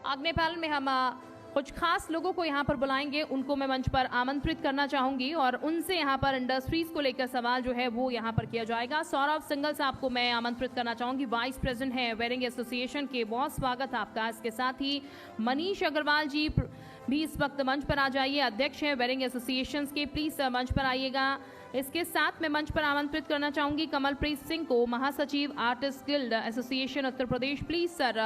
अगले पैनल में हम कुछ खास लोगों को यहाँ पर बुलाएंगे, उनको मैं मंच पर आमंत्रित करना चाहूंगी और उनसे यहाँ पर इंडस्ट्रीज को लेकर सवाल जो है वो यहाँ पर किया जाएगा। सौरभ सिंघल साहब को मैं आमंत्रित करना चाहूंगी, वाइस प्रेसिडेंट है वेडिंग एसोसिएशन के। बहुत स्वागत आपका। इसके साथ ही मनीष अग्रवाल जी भी इस वक्त मंच पर आ जाइए, अध्यक्ष है वेडिंग एसोसिएशन के, प्लीज मंच पर आइएगा। इसके साथ मैं मंच पर आमंत्रित करना चाहूंगी कमलप्रीत सिंह को, महासचिव artist guild association Uttar Pradesh. Please sir,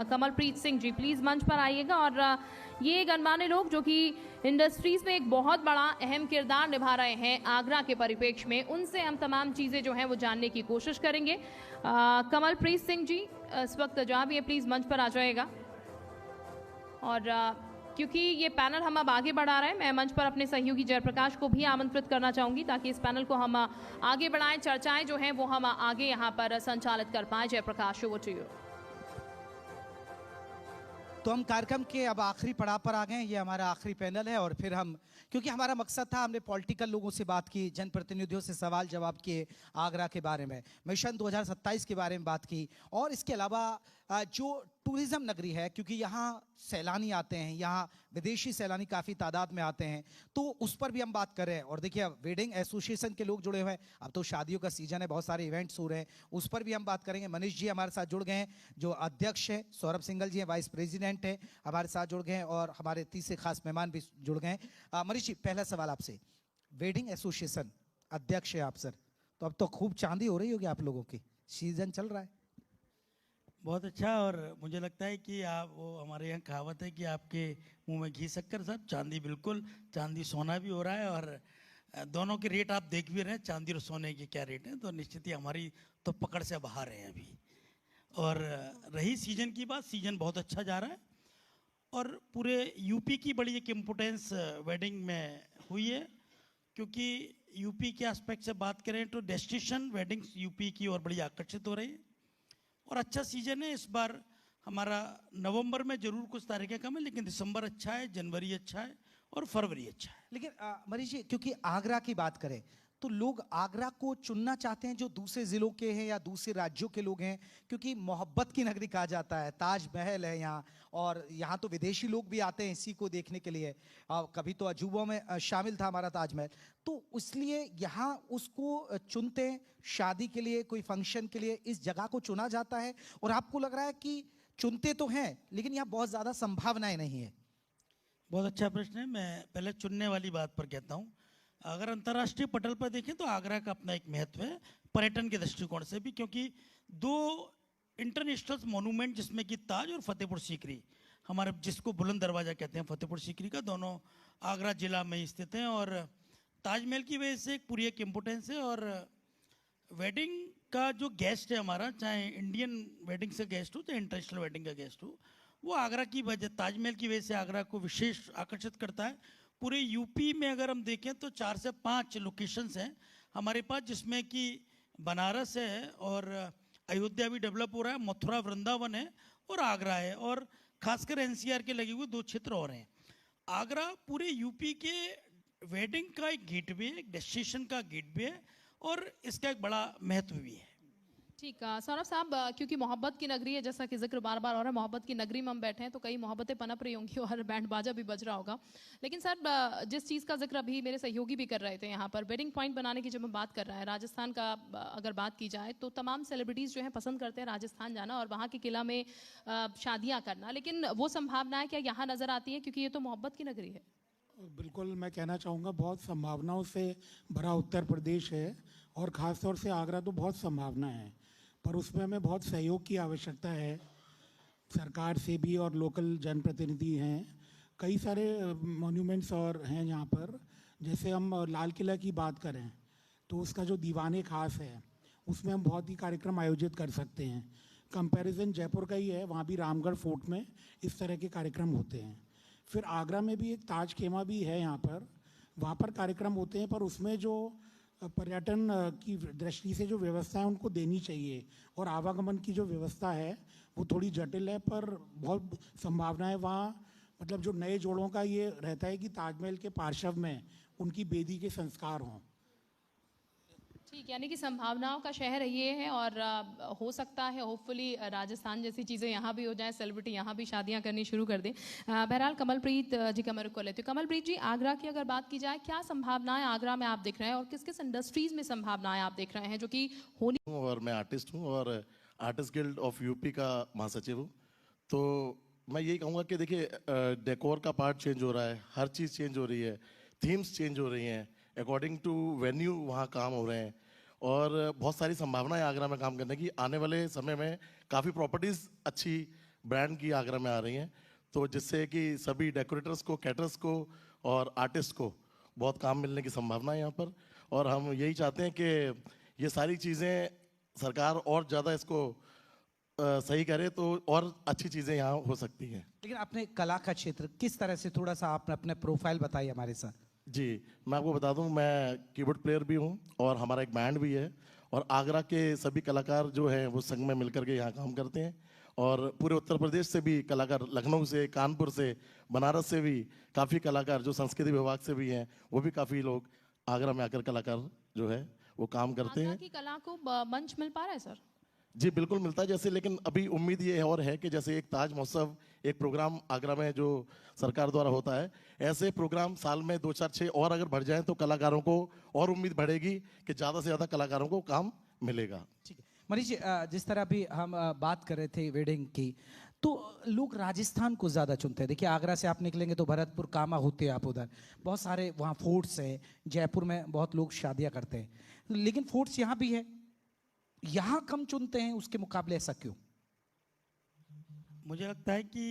Kamalpreet Singh ji please मंच पर आइएगा। और ये गणमान्य लोग जो कि इंडस्ट्रीज में एक बहुत बड़ा अहम किरदार निभा रहे हैं आगरा के परिप्रेक्ष्य में, उनसे हम तमाम चीज़ें जो हैं वो जानने की कोशिश करेंगे। कमलप्रीत सिंह जी इस वक्त जहाँ भी है प्लीज़ मंच पर आ जाएगा। और क्योंकि ये पैनल हम अब आगे बढ़ा रहे हैं, मैं मंच पर अपने सहयोगी जयप्रकाश को भी आमंत्रित करना चाहूँगी ताकि इस पैनल को हम आगे बढ़ाएं, चर्चाएं जो हैं वो हम आगे यहाँ पर संचालित कर पाएँ। Jayprakash, over to you. तो हम कार्यक्रम के अब आखिरी पड़ाव पर आ गए हैं। ये हमारा आखिरी पैनल है और फिर हम, क्योंकि हमारा मकसद था, हमने पॉलिटिकल लोगों से बात की, जनप्रतिनिधियों से सवाल जवाब किए आगरा के बारे में, मिशन 2027 के बारे में बात की, और इसके अलावा जो टूरिज्म नगरी है, क्योंकि यहाँ सैलानी आते हैं, यहाँ विदेशी सैलानी काफ़ी तादाद में आते हैं, तो उस पर भी हम बात कर रहे हैं। और देखिए वेडिंग एसोसिएशन के लोग जुड़े हुए हैं, अब तो शादियों का सीजन है, बहुत सारे इवेंट्स हो रहे हैं, उस पर भी हम बात करेंगे। मनीष जी हमारे साथ जुड़ गए हैं जो अध्यक्ष हैं, सौरभ सिंघल जी हैं वाइस प्रेसिडेंट हैं हमारे साथ जुड़ गए हैं, और हमारे तीसरे खास मेहमान भी जुड़ गए हैं। मनीष जी, पहला सवाल आपसे, वेडिंग एसोसिएशन अध्यक्ष है आप सर, तो अब तो खूब चांदी हो रही होगी आप लोगों की, सीजन चल रहा है। बहुत अच्छा। और मुझे लगता है कि आप, वो हमारे यहाँ कहावत है कि आपके मुंह में घी शक्कर साहब, चांदी बिल्कुल, चांदी सोना भी हो रहा है, और दोनों के रेट आप देख भी रहे हैं, चांदी और सोने के क्या रेट हैं, तो निश्चित ही हमारी तो पकड़ से बाहर है अभी। और रही सीजन की बात, सीजन बहुत अच्छा जा रहा है और पूरे यूपी की बड़ी एक इम्पोर्टेंस वेडिंग में हुई है, क्योंकि यूपी के एस्पेक्ट से बात करें तो डेस्टिनेशन वेडिंग्स यूपी की और बड़ी आकर्षित हो रही है और अच्छा सीजन है। इस बार हमारा नवंबर में जरूर कुछ तारीखें कम है, लेकिन दिसंबर अच्छा है, जनवरी अच्छा है और फरवरी अच्छा है। लेकिन मनीष जी, क्योंकि आगरा की बात करें तो लोग आगरा को चुनना चाहते हैं जो दूसरे जिलों के हैं या दूसरे राज्यों के लोग हैं, क्योंकि मोहब्बत की नगरी कहा जाता है, ताजमहल है यहाँ, और यहाँ तो विदेशी लोग भी आते हैं इसी को देखने के लिए। कभी तो अजूबों में शामिल था हमारा ताजमहल, तो इसलिए यहाँ उसको चुनते हैं शादी के लिए, कोई फंक्शन के लिए इस जगह को चुना जाता है। और आपको लग रहा है कि चुनते तो हैं लेकिन यहाँ बहुत ज़्यादा संभावनाएं नहीं है। बहुत अच्छा प्रश्न है। मैं पहले चुनने वाली बात पर कहता हूँ, अगर अंतर्राष्ट्रीय पटल पर देखें तो आगरा का अपना एक महत्व है पर्यटन के दृष्टिकोण से भी, क्योंकि दो इंटरनेशनल मोनूमेंट जिसमें कि ताज और फतेहपुर सीकरी, हमारे जिसको बुलंद दरवाजा कहते हैं फतेहपुर सीकरी का, दोनों आगरा जिला में स्थित हैं। और ताजमहल की वजह से पूरी एक इम्पोर्टेंस है। और वेडिंग का जो गेस्ट है हमारा, चाहे इंडियन वेडिंग से गेस्ट हो चाहे इंटरनेशनल वेडिंग का गेस्ट हो, वो आगरा की वजह, ताजमहल की वजह से आगरा को विशेष आकर्षित करता है। पूरे यूपी में अगर हम देखें तो 4 से 5 लोकेशंस हैं हमारे पास, जिसमें कि बनारस है और अयोध्या भी डेवलप हो रहा है, मथुरा वृंदावन है और आगरा है, और खासकर एनसीआर के लगे हुए 2 क्षेत्र और हैं। आगरा पूरे यूपी के वेडिंग का एक गेटवे है, एक डेस्टिनेशन का गेटवे है और इसका एक बड़ा महत्व भी है। ठीक है सौरभ साहब, क्योंकि मोहब्बत की नगरी है, जैसा कि जिक्र बार बार हो रहा है, मोहब्बत की नगरी में हम बैठे हैं तो कई मोहब्बतें पनप रही होंगी और बैंड बाजा भी बज रहा होगा। लेकिन सर, जिस चीज़ का जिक्र अभी मेरे सहयोगी भी कर रहे थे, यहाँ पर वेडिंग पॉइंट बनाने की जब हम बात कर रहे हैं, राजस्थान का अगर बात की जाए तो तमाम सेलिब्रिटीज़ जो हैं पसंद करते हैं राजस्थान जाना और वहाँ के किला में शादियाँ करना, लेकिन वो संभावनाएँ क्या यहाँ नज़र आती है, क्योंकि ये तो मोहब्बत की नगरी है? बिल्कुल, मैं कहना चाहूँगा बहुत संभावनाओं से भरा उत्तर प्रदेश है और ख़ास तौर से आगरा तो बहुत संभावना है, पर उसमें हमें बहुत सहयोग की आवश्यकता है, सरकार से भी और लोकल जनप्रतिनिधि हैं। कई सारे मॉन्यूमेंट्स और हैं यहाँ पर, जैसे हम लाल किला की बात करें तो उसका जो दीवाने खास है उसमें हम बहुत ही कार्यक्रम आयोजित कर सकते हैं। कंपैरिजन जयपुर का ही है, वहाँ भी रामगढ़ फोर्ट में इस तरह के कार्यक्रम होते हैं। फिर आगरा में भी एक ताज खेमा भी है यहाँ पर, वहाँ पर कार्यक्रम होते हैं, पर उसमें जो पर्यटन की दृष्टि से जो व्यवस्था है उनको देनी चाहिए, और आवागमन की जो व्यवस्था है वो थोड़ी जटिल है, पर बहुत संभावना है वहाँ। मतलब जो नए जोड़ों का ये रहता है कि ताजमहल के पार्श्व में उनकी बेदी के संस्कार हों। ठीक, यानी कि संभावनाओं का शहर ये है और हो सकता है होपफुली राजस्थान जैसी चीज़ें यहाँ भी हो जाए, सेलिब्रिटी यहाँ भी शादियाँ करनी शुरू कर दें। बहरहाल कमलप्रीत जी का मैं रुख कर लेती हूँ। कमलप्रीत जी, आगरा की अगर बात की जाए, क्या संभावनाएं आगरा में आप देख रहे हैं और किस किस इंडस्ट्रीज में संभावनाएं आप देख रहे हैं जो कि होनी। और मैं आर्टिस्ट हूँ और आर्टिस्ट गिल्ड ऑफ यूपी का महासचिव हूँ। तो मैं यही कहूँगा कि देखिए, डेकोर का पार्ट चेंज हो रहा है, हर चीज़ चेंज हो रही है, थीम्स चेंज हो रही हैं, अकॉर्डिंग टू वेन्यू वहाँ काम हो रहे हैं और बहुत सारी संभावनाएं आगरा में काम करने की। आने वाले समय में काफ़ी प्रॉपर्टीज़ अच्छी ब्रांड की आगरा में आ रही हैं, तो जिससे कि सभी डेकोरेटर्स को, कैटरर्स को और आर्टिस्ट को बहुत काम मिलने की संभावना है यहाँ पर। और हम यही चाहते हैं कि ये सारी चीज़ें सरकार और ज़्यादा इसको सही करे तो और अच्छी चीज़ें यहाँ हो सकती हैं। लेकिन अपने कला का क्षेत्र किस तरह से, थोड़ा सा आपने अपने प्रोफाइल बताइए हमारे साथ। जी, मैं आपको बता दूं, मैं कीबोर्ड प्लेयर भी हूं और हमारा एक बैंड भी है और आगरा के सभी कलाकार जो हैं वो संघ में मिलकर के यहाँ काम करते हैं और पूरे उत्तर प्रदेश से भी कलाकार, लखनऊ से, कानपुर से, बनारस से भी काफ़ी कलाकार जो संस्कृति विभाग से भी हैं, वो भी काफ़ी लोग आगरा में आकर कलाकार जो है वो काम करते आगरा हैं। की कला को मंच मिल पा रहा है सर? जी बिल्कुल मिलता है, जैसे, लेकिन अभी उम्मीद ये और है कि जैसे एक ताज महोत्सव एक प्रोग्राम आगरा में जो सरकार द्वारा होता है, ऐसे प्रोग्राम साल में 2, 4, 6 और अगर बढ़ जाएं तो कलाकारों को और उम्मीद बढ़ेगी कि ज़्यादा से ज़्यादा कलाकारों को काम मिलेगा। ठीक है मनीष जी, जिस तरह भी हम बात कर रहे थे वेडिंग की, तो लोग राजस्थान को ज़्यादा चुनते हैं। देखिए, आगरा से आप निकलेंगे तो भरतपुर, कामा होते हैं आप उधर, बहुत सारे वहाँ फोर्ट्स हैं, जयपुर में बहुत लोग शादियाँ करते हैं, लेकिन फोर्ट्स यहाँ भी है, यहाँ कम चुनते हैं, उसके मुकाबले ऐसा क्यों? मुझे लगता है कि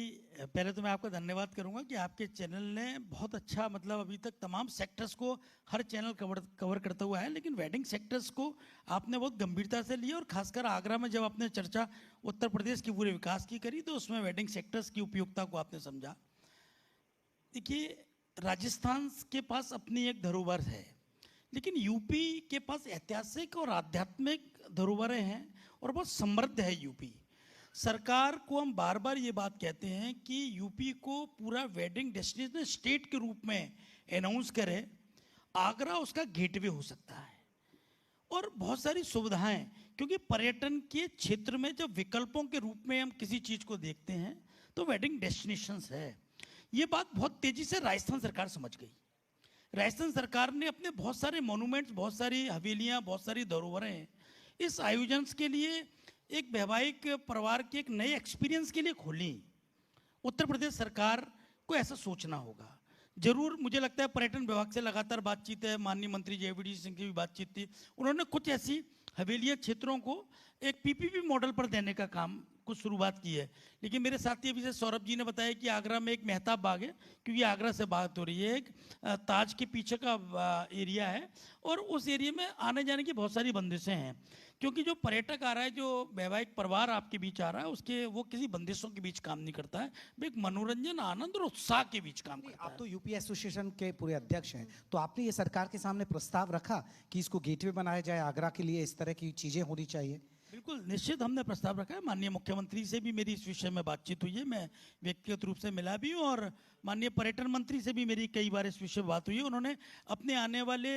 पहले तो मैं आपका धन्यवाद करूंगा कि आपके चैनल ने बहुत अच्छा, मतलब अभी तक तमाम सेक्टर्स को हर चैनल कवर करता हुआ है, लेकिन वेडिंग सेक्टर्स को आपने बहुत गंभीरता से लिया और खासकर आगरा में जब आपने चर्चा उत्तर प्रदेश के पूरे विकास की करी तो उसमें वेडिंग सेक्टर्स की उपयोगिता को आपने समझा। देखिए, राजस्थान के पास अपनी एक धरोहर है, लेकिन यूपी के पास ऐतिहासिक और आध्यात्मिक धरोहरें हैं और बहुत समृद्ध है यूपी। सरकार को हम बार बार ये बात कहते हैं कि यूपी को पूरा वेडिंग डेस्टिनेशन स्टेट के रूप में अनाउंस करे, आगरा उसका गेटवे हो सकता है और बहुत सारी सुविधाएं, क्योंकि पर्यटन के क्षेत्र में जब विकल्पों के रूप में हम किसी चीज़ को देखते हैं तो वेडिंग डेस्टिनेशंस है। ये बात बहुत तेजी से राजस्थान सरकार समझ गई। राजस्थान सरकार ने अपने बहुत सारे मोनूमेंट्स, बहुत सारी हवेलियां, बहुत सारी धरोहरें इस आयोजन के लिए एक वैवाहिक परिवार के एक नए एक्सपीरियंस के लिए खोली। उत्तर प्रदेश सरकार को ऐसा सोचना होगा। जरूर मुझे लगता है पर्यटन विभाग से लगातार बातचीत है, माननीय मंत्री जयवीडी सिंह की भी बातचीत थी, उन्होंने कुछ ऐसी हवेलियां क्षेत्रों को एक पीपीपी मॉडल पर देने का काम कुछ शुरुआत की है। लेकिन मेरे साथी अभी से सौरभ जी ने बताया कि आगरा में एक मेहताब बाग है, क्योंकि आगरा से बात हो रही है, एक ताज के पीछे का एरिया है और उस एरिया में आने जाने की बहुत सारी बंदिशें हैं, क्योंकि जो पर्यटक आ रहा है, जो वैवाहिक परिवार आपके बीच आ रहा है, उसके वो किसी बंदिशों के बीच काम नहीं करता है, वो एक मनोरंजन, आनंद और उत्साह के बीच काम करता है। आप तो यूपी एसोसिएशन के पूरे अध्यक्ष हैं, तो आपने ये सरकार के सामने प्रस्ताव रखा कि इसको गेटवे बनाया जाए, आगरा के लिए इस तरह की चीजें होनी चाहिए? बिल्कुल, निश्चित हमने प्रस्ताव रखा है। माननीय मुख्यमंत्री से भी मेरी इस विषय में बातचीत हुई है, मैं व्यक्तिगत रूप से मिला भी हूँ और माननीय पर्यटन मंत्री से भी मेरी कई बार इस विषय में बात हुई है। उन्होंने अपने आने वाले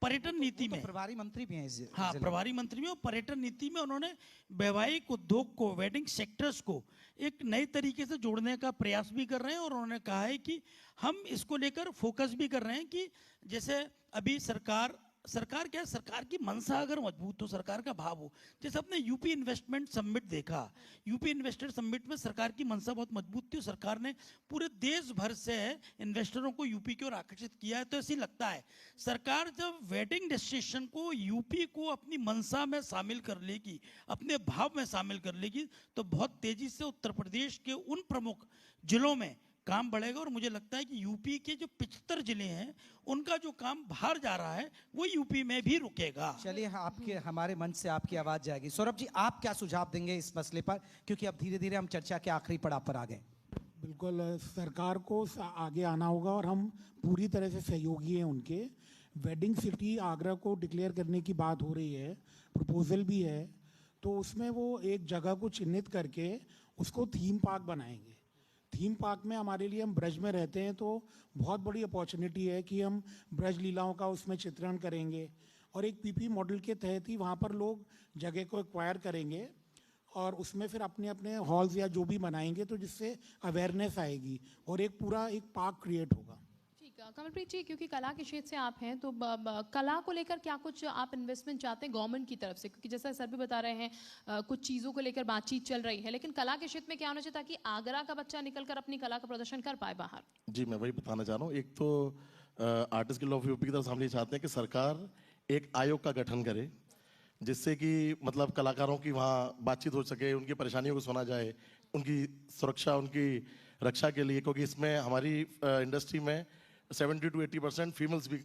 पर्यटन नीति में, प्रभारी मंत्री भी हैं इस हाँ प्रभारी मंत्री में, और पर्यटन नीति में उन्होंने वैवाहिक उद्योग को, वेडिंग सेक्टर्स को एक नए तरीके से जोड़ने का प्रयास भी कर रहे हैं और उन्होंने कहा है कि हम इसको लेकर फोकस भी कर रहे हैं कि जैसे अभी सरकार क्या है, सरकार की मंशा अगर मजबूत हो, सरकार का भाव हो, जैसे अपने यूपी इन्वेस्टमेंट समिट देखा, यूपी इन्वेस्टर समिट में सरकार की मंशा बहुत मजबूत थी, सरकार ने पूरे देश भर से इन्वेस्टरों को यूपी की ओर आकर्षित किया है। तो ऐसी लगता है सरकार जब वेडिंग डेस्टिनेशन को, यूपी को अपनी मंशा में शामिल कर लेगी, अपने भाव में शामिल कर लेगी, तो बहुत तेजी से उत्तर प्रदेश के उन प्रमुख जिलों में काम बढ़ेगा और मुझे लगता है कि यूपी के जो 75 जिले हैं उनका जो काम बाहर जा रहा है वो यूपी में भी रुकेगा। चलिए, आपके हमारे मंच से आपकी आवाज जाएगी। सौरभ जी, आप क्या सुझाव देंगे इस मसले पर, क्योंकि अब धीरे धीरे हम चर्चा के आखिरी पड़ाव पर आ गए। बिल्कुल, सरकार को आगे आना होगा और हम पूरी तरह से सहयोगी हैं उनके। वेडिंग सिटी आगरा को डिक्लेयर करने की बात हो रही है, प्रपोजल भी है, तो उसमें वो एक जगह को चिन्हित करके उसको थीम पार्क बनाएंगे। थीम पार्क में हमारे लिए, हम ब्रज में रहते हैं तो बहुत बड़ी अपॉर्चुनिटी है कि हम ब्रज लीलाओं का उसमें चित्रण करेंगे और एक पीपी मॉडल के तहत ही वहाँ पर लोग जगह को एक्वायर करेंगे और उसमें फिर अपने अपने हॉल्स या जो भी बनाएंगे, तो जिससे अवेयरनेस आएगी और एक पूरा एक पार्क क्रिएट होगा। ठीक है कमलप्रीत जी, क्योंकि कला के क्षेत्र से आप हैं तो कला को लेकर क्या कुछ आप इन्वेस्टमेंट चाहते हैं गवर्नमेंट की तरफ से, क्योंकि जैसा सर भी बता रहे हैं कुछ चीज़ों को लेकर बातचीत चल रही है, लेकिन कला के क्षेत्र में क्या होना चाहिए ताकि आगरा का बच्चा निकलकर अपनी कला का प्रदर्शन कर पाए बाहर? जी, मैं वही बताना चाह रहा हूँ। एक तो आर्टिस्ट गिल्ड ऑफ यूपी की तरफ से हम ये चाहते हैं कि सरकार एक आयोग का गठन करे, जिससे कि मतलब कलाकारों की वहाँ बातचीत हो सके, उनकी परेशानियों को सुना जाए, उनकी सुरक्षा, उनकी रक्षा के लिए, क्योंकि इसमें हमारी इंडस्ट्री में 70 to 80% फीमेल्स भी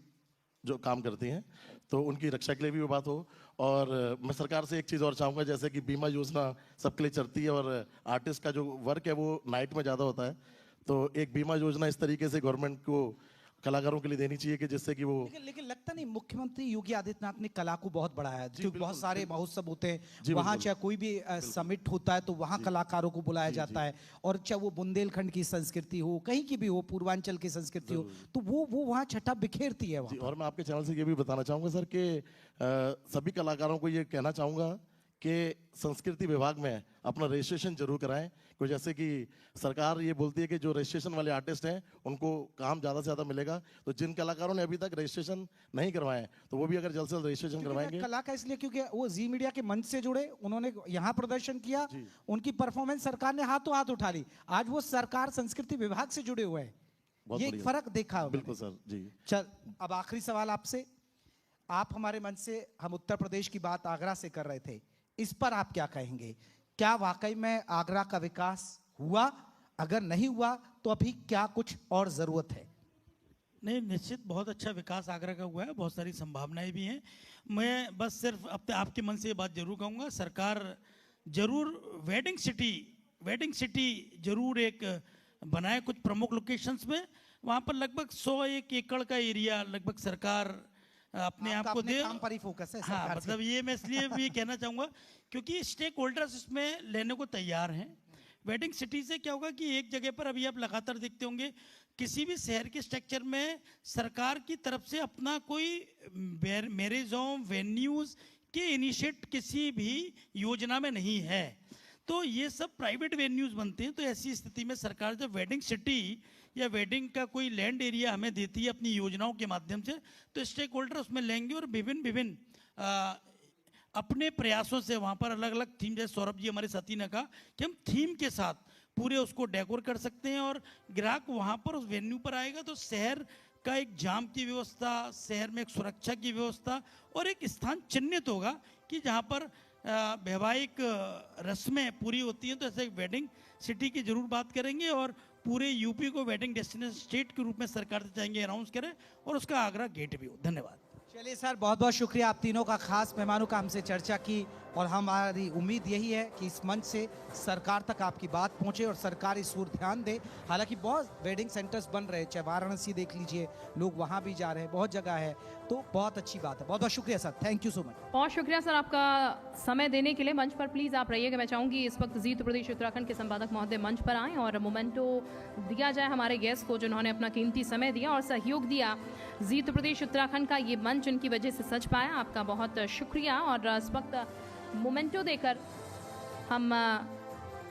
जो काम करती हैं, तो उनकी रक्षा के लिए भी वो बात हो। और मैं सरकार से एक चीज़ और चाहूँगा, जैसे कि बीमा योजना सबके लिए चलती है और आर्टिस्ट का जो वर्क है वो नाइट में ज़्यादा होता है, तो एक बीमा योजना इस तरीके से गवर्नमेंट को कलाकारों के लिए देनी चाहिए कि जिससे कि वो लेकिन लगता नहीं मुख्यमंत्री योगी आदित्यनाथ ने कला को बहुत बढ़ाया है, क्योंकि बहुत सारे महोत्सव होते हैं वहाँ, चाहे कोई भी समिट होता है तो वहाँ कलाकारों को बुलाया जाता है, और चाहे वो बुंदेलखंड की संस्कृति हो, कहीं की भी हो, पूर्वांचल की संस्कृति हो, तो वो वहाँ छटा बिखेरती है वहाँ। और मैं आपके चैनल से ये भी बताना चाहूँगा सर कि सभी कलाकारों को ये कहना चाहूँगा कि संस्कृति विभाग में अपना रजिस्ट्रेशन जरूर कराएं, क्योंकि जैसे कि सरकार ये बोलती है कि जो रजिस्ट्रेशन वाले आर्टिस्ट हैं उनको काम ज़्यादा से ज़्यादा मिलेगा, तो जिन कलाकारों ने अभी तक रजिस्ट्रेशन नहीं करवाए तो वो भी अगर जल्द से जल्द रजिस्ट्रेशन करवाएंगे। कला का इसलिए क्योंकि वो जी मीडिया के मंच से जुड़े, उन्होंने यहाँ प्रदर्शन किया, उनकी परफॉर्मेंस सरकार ने हाथों हाथ उठा ली, आज वो सरकार संस्कृति विभाग से जुड़े हुए हैं, ये एक फर्क देखा। बिल्कुल सर जी। चल अब आखिरी सवाल आपसे, आप हमारे मंच से हम उत्तर प्रदेश की बात आगरा से कर रहे थे, इस पर आप क्या कहेंगे? क्या वाकई में आगरा का विकास हुआ? अगर नहीं हुआ तो अभी क्या कुछ और जरूरत है? नहीं, निश्चित बहुत अच्छा विकास आगरा का हुआ है, बहुत सारी संभावनाएं भी हैं। मैं बस सिर्फ आपके मन से ये बात जरूर कहूँगा, सरकार जरूर वेडिंग सिटी जरूर एक बनाए कुछ प्रमुख लोकेशंस में, वहाँ पर लगभग 101 एकड़ का एरिया लगभग सरकार अपने आप को दे, काम पर ही फोकस है। हाँ, मतलब ये मैं इसलिए भी कहना चाहूँगा क्योंकि स्टेक होल्डर्स इसमें लेने को तैयार हैं। वेडिंग सिटी से क्या होगा कि एक जगह पर अभी आप लगातार देखते होंगे किसी भी शहर के स्ट्रक्चर में सरकार की तरफ से अपना कोई मैरिज होम वेन्यूज के इनिशिएट किसी भी योजना में नहीं है, तो ये सब प्राइवेट वेन्यूज बनते हैं। तो ऐसी स्थिति में सरकार जब वेडिंग सिटी या वेडिंग का कोई लैंड एरिया हमें देती है अपनी योजनाओं के माध्यम से, तो स्टेक होल्डर उसमें लेंगे और विभिन्न अपने प्रयासों से वहाँ पर अलग अलग थीम, जैसे सौरभ जी हमारे साथी ने कहा कि हम थीम के साथ पूरे उसको डेकोर कर सकते हैं और ग्राहक वहाँ पर उस वेन्यू पर आएगा तो शहर का एक जाम की व्यवस्था, शहर में एक सुरक्षा की व्यवस्था और एक स्थान चिन्हित होगा कि जहाँ पर वैवाहिक रस्में पूरी होती हैं। तो ऐसे एक वेडिंग सिटी की जरूर बात करेंगे और पूरे यूपी को वेडिंग डेस्टिनेशन स्टेट के रूप में सरकार से चाहेंगे अनाउंस करें और उसका आगरा गेट भी हो। धन्यवाद। चलिए सर, बहुत बहुत शुक्रिया आप तीनों का, खास मेहमानों का हमसे चर्चा की, और हमारी उम्मीद यही है कि इस मंच से सरकार तक आपकी बात पहुंचे और सरकार इस ओर ध्यान दे। हालांकि बहुत वेडिंग सेंटर्स बन रहे हैं, चाहे वाराणसी देख लीजिए, लोग वहां भी जा रहे हैं, बहुत जगह है, तो बहुत अच्छी बात है। बहुत बहुत शुक्रिया sir, thank you so much. बहुत शुक्रिया सर आपका समय देने के लिए। मंच पर प्लीज़ आप रहिएगा। मैं चाहूँगी इस वक्त जी उत्तर प्रदेश उत्तराखंड के संपादक महोदय मंच पर आएँ और मोमेंटो दिया जाए हमारे गेस्ट को जिन्होंने अपना कीमती समय दिया और सहयोग दिया। जी उत्तर प्रदेश उत्तराखंड का ये मंच उनकी वजह से सच पाया। आपका बहुत शुक्रिया। और इस वक्त मोमेंटो देकर हम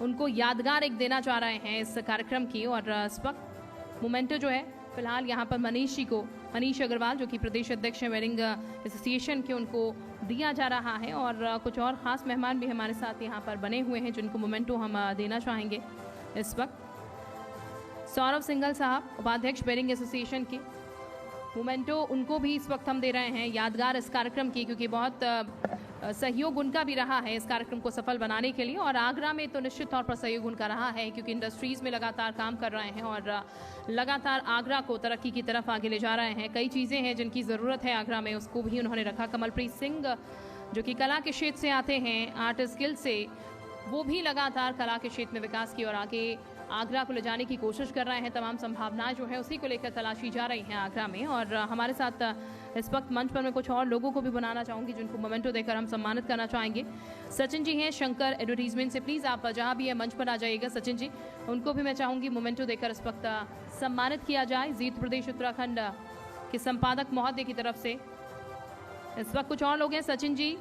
उनको यादगार एक देना चाह रहे हैं इस कार्यक्रम की। और इस वक्त मोमेंटो जो है फिलहाल यहाँ पर मनीष अग्रवाल जो कि प्रदेश अध्यक्ष हैं वेडिंग एसोसिएशन के, उनको दिया जा रहा है। और कुछ और ख़ास मेहमान भी हमारे साथ यहाँ पर बने हुए हैं जिनको मोमेंटो हम देना चाहेंगे। इस वक्त सौरभ सिंघल साहब, उपाध्यक्ष वेडिंग एसोसिएशन के, मोमेंटो उनको भी इस वक्त हम दे रहे हैं यादगार इस कार्यक्रम की, क्योंकि बहुत सहयोग उनका भी रहा है इस कार्यक्रम को सफल बनाने के लिए। और आगरा में तो निश्चित तौर पर सहयोग उनका रहा है, क्योंकि इंडस्ट्रीज़ में लगातार काम कर रहे हैं और लगातार आगरा को तरक्की की तरफ आगे ले जा रहे हैं। कई चीज़ें हैं जिनकी ज़रूरत है आगरा में, उसको भी उन्होंने रखा। कमलप्रीत सिंह जो कि कला के क्षेत्र से आते हैं, आर्टिस्ट गिल्ड से, वो भी लगातार कला के क्षेत्र में विकास की और आगे आगरा को ले जाने की कोशिश कर रहे हैं। तमाम संभावनाएं जो है उसी को लेकर तलाशी जा रही हैं आगरा में। और हमारे साथ इस वक्त मंच पर मैं कुछ और लोगों को भी बुलाना चाहूँगी जिनको मोमेंटो देकर हम सम्मानित करना चाहेंगे। सचिन जी हैं शंकर एडवर्टीजमेंट से, प्लीज़ आप जहाँ भी है मंच पर आ जाइएगा। सचिन जी, उनको भी मैं चाहूँगी मोमेंटो देकर इस वक्त सम्मानित किया जाए जी उत्तर प्रदेश उत्तराखंड के संपादक महोदय की तरफ से। इस वक्त कुछ और लोग हैं, सचिन जी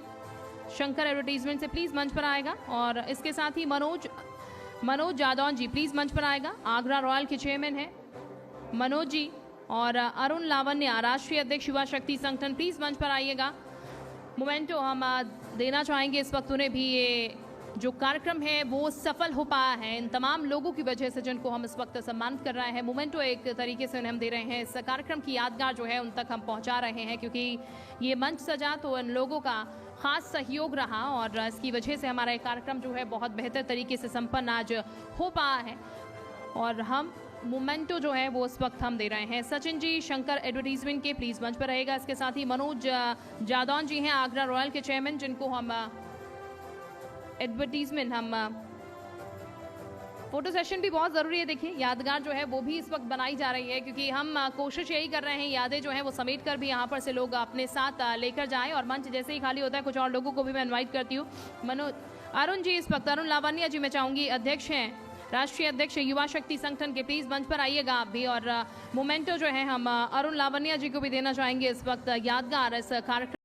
शंकर एडवर्टीजमेंट से प्लीज मंच पर आएगा, और इसके साथ ही मनोज जादौन जी प्लीज मंच पर आएगा, आगरा रॉयल के चेयरमैन है मनोज जी, और अरुण लावण्य राष्ट्रीय अध्यक्ष युवा शक्ति संगठन प्लीज मंच पर आइएगा। मोमेंटो हम देना चाहेंगे इस वक्त उन्हें भी, ये जो कार्यक्रम है वो सफल हो पाया है इन तमाम लोगों की वजह से जिनको हम इस वक्त सम्मानित कर रहे हैं। मोमेंटो एक तरीके से उन्हें हम दे रहे हैं, इस कार्यक्रम की यादगार जो है उन तक हम पहुंचा रहे हैं, क्योंकि ये मंच सजा तो इन लोगों का खास सहयोग रहा और इसकी वजह से हमारा ये कार्यक्रम जो है बहुत बेहतर तरीके से संपन्न आज हो पाया है। और हम मोमेंटो जो है वो इस वक्त हम दे रहे हैं सचिन जी शंकर एडवर्टीजमेंट के, प्लीज मंच पर रहेगा। इसके साथ ही मनोज जादौन जी हैं आगरा रॉयल के चेयरमैन, जिनको हम एडवर्टीजमेंट हम फोटो सेशन भी बहुत ज़रूरी है। देखिए यादगार जो है वो भी इस वक्त बनाई जा रही है, क्योंकि हम कोशिश यही कर रहे हैं यादें जो हैं वो समेट कर भी यहाँ पर से लोग अपने साथ लेकर जाएं। और मंच जैसे ही खाली होता है कुछ और लोगों को भी मैं इनवाइट करती हूँ। अरुण जी इस वक्त, अरुण लावण्य जी मैं चाहूँगी, अध्यक्ष हैं, राष्ट्रीय अध्यक्ष युवा शक्ति संगठन के, प्लीज मंच पर आइएगा आप भी। और मोमेंटो जो है हम अरुण लावण्य जी को भी देना चाहेंगे इस वक्त यादगार इस कार्यक्रम